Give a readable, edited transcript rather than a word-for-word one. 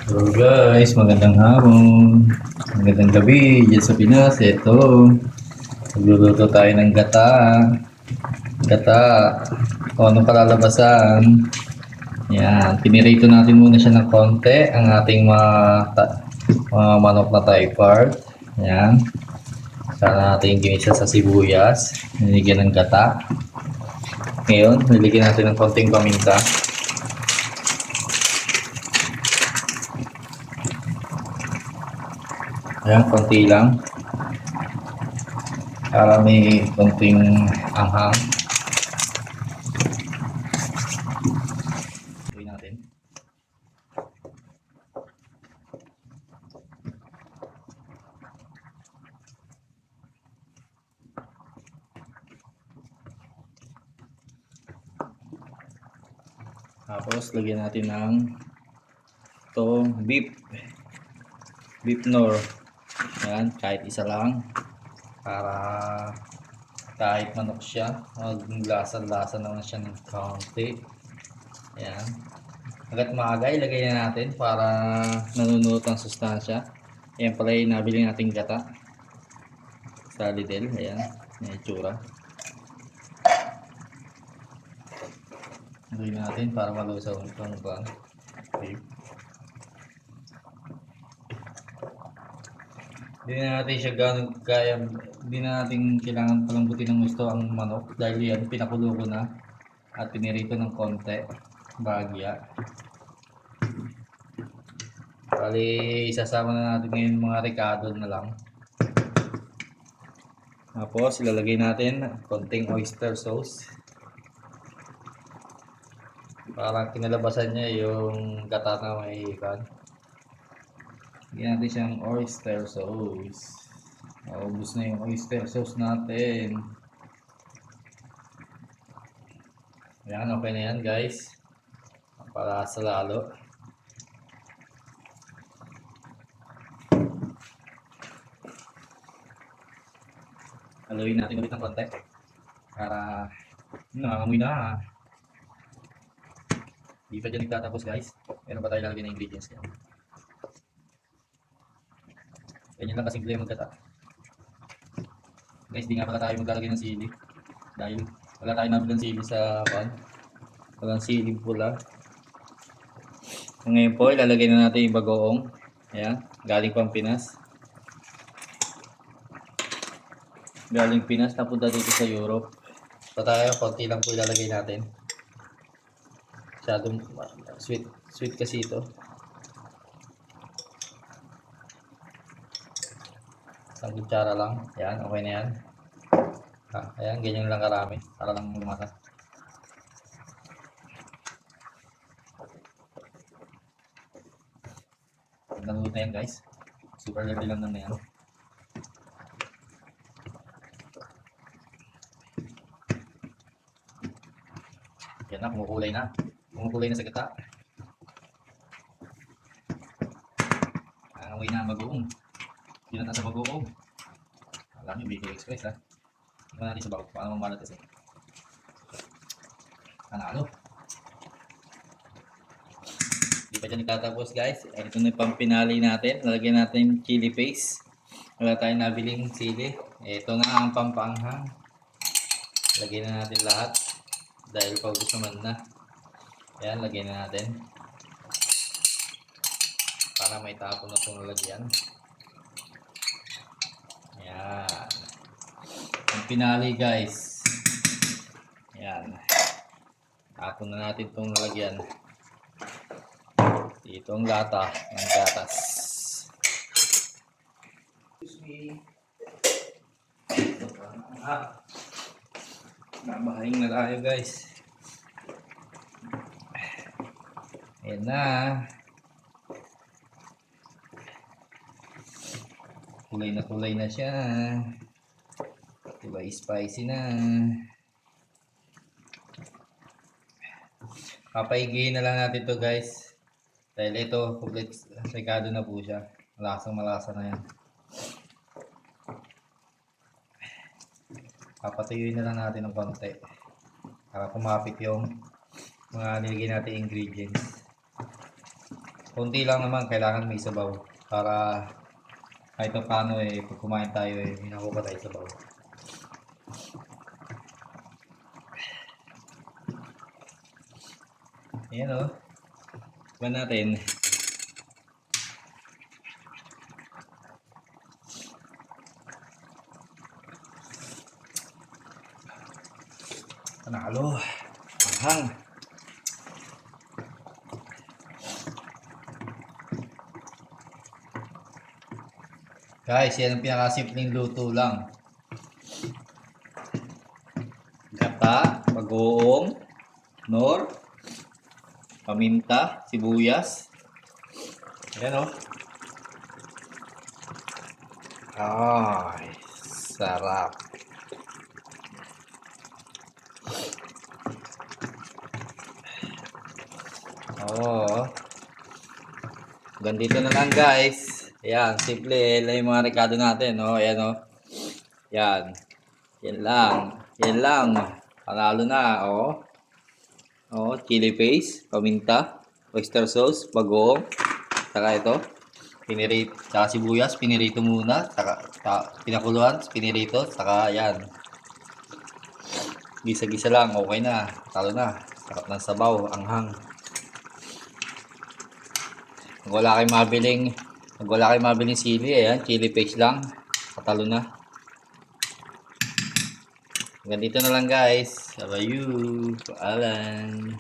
Hello guys, magandang hapon. Magandang gabi dyan sa Pinas. Ito, magluluto tayo ng gata. Gata. O anong kalalabasan? Yan, pinirito natin muna siya ng konti. Ang ating mga manok na Thai part. Yan. Saka natin ginisa sa sibuyas. Nilagyan ng gata. Ngayon, nilagyan natin ng konting paminta. Ayan, konti lang. Para may konting anghang. Gawin natin. Tapos, lagyan natin ng itong beef nor. Yan, kahit isa lang. Para kahit manok siya, maglasa-lasa naman siya ng kaunti. Yan. Hanggat maaga, ilagay na natin para nanunot ang sustansya. Ayan pala yung nabili nating gata sa Lidl. Ayan, may itsura. Ilagay natin para malusaw itong beef. Hindi na natin siya ganun kaya, hindi na natin kailangan palambutin ng gusto ang manok dahil yan pinakulo ko na at pinirito ng konti bagya. Bali isasama na natin ngayon mga ricado na lang. Tapos ilalagay natin konting oyster sauce para kinalabasan niya yung gata na may ikan. Lagyan natin siyang oyster sauce. Naubos na yung oyster sauce natin. Ayan, okay na yan guys. Para sa lalo. Haluin natin ulit ng konti. Para nangangamoy na. Hindi pa dyan nagtatapos guys. Meron pa tayo lalagyan ng ingredients niya. Ganyan lang kasimple magkata. Guys, di nga pala tayo maglalagay ng sili. Dahil wala tayo nabili ng sili sa pan. Walang sili pula. Ngayon po, ilalagay na natin yung bagoong. Ayan, galing pang Pinas. Galing Pinas, napunta dito sa Europe. So tayo, konti lang po ilalagay natin. Masyadong sweet kasi ito. Isang kutsara lang. Ayan, okay na yan. Ayan, ganyan lang karami. Para lang lumasa. Naluto na yan guys. Super level lang naman yan. Yan na, kumukulay na. Kumukulay na sa gata. Amoy na bagoong. Pinata sa bagoong. Alam nyo, Bicol Express ha. Tingnan natin sa bago. Paano mamalat kasi. Panalo. Hindi pa dyan nagtatapos guys. Ito na yung pampinali natin. Lalagyan natin yung chili paste. Wala tayong nabiling sili. Ito na ang pampanghang. Lagyan na natin lahat. Dahil paubos naman na. Ayan, lagyan na natin. Para may tapon na itong lalagyan. Ayan. Ang pinali guys. Ayan. Tapon na natin itong lalagyan. Dito ang lata ng gatas. Excuse me. Nabahing na tayo guys. Ayan na. Kulay na siya. Diba spicy na. Papaigihin na lang natin to guys. Dahil ito, complete ricado na po siya. Malasa na yan. Papatuyuin na lang natin ng konti. Para kumapit yung mga nilagay natin ingredients. Konti lang naman, kailangan may sabaw. Para kahit pa paano pag kumain tayo may nakuha tayo sabaw. Ayan o. Iban natin. Panalo. Mahang. Guys, yan ang pinakasimpleng luto lang. Gata, bagoong, nor, paminta, sibuyas. Ayan o. Ay, sarap. Oo. Ganito na lang guys. Ayan, simple lang yung mga rekado natin. No? Ayan o. Yan. Yan lang. Yan lang. Panalo na. O. O, chili paste, paminta, oyster sauce, bagoong. Saka ito. Pinirito. Saka sibuyas. Pinirito muna. Saka pinakuluan. Pinirito. Saka yan. Gisa-gisa lang. Okay na. Talo na. Sarap ng sabaw. Anghang. Kung wala kayong mabiling sili, ayan, chili paste lang. Katalo na. Ganito na lang guys. Sabayu. Paalam.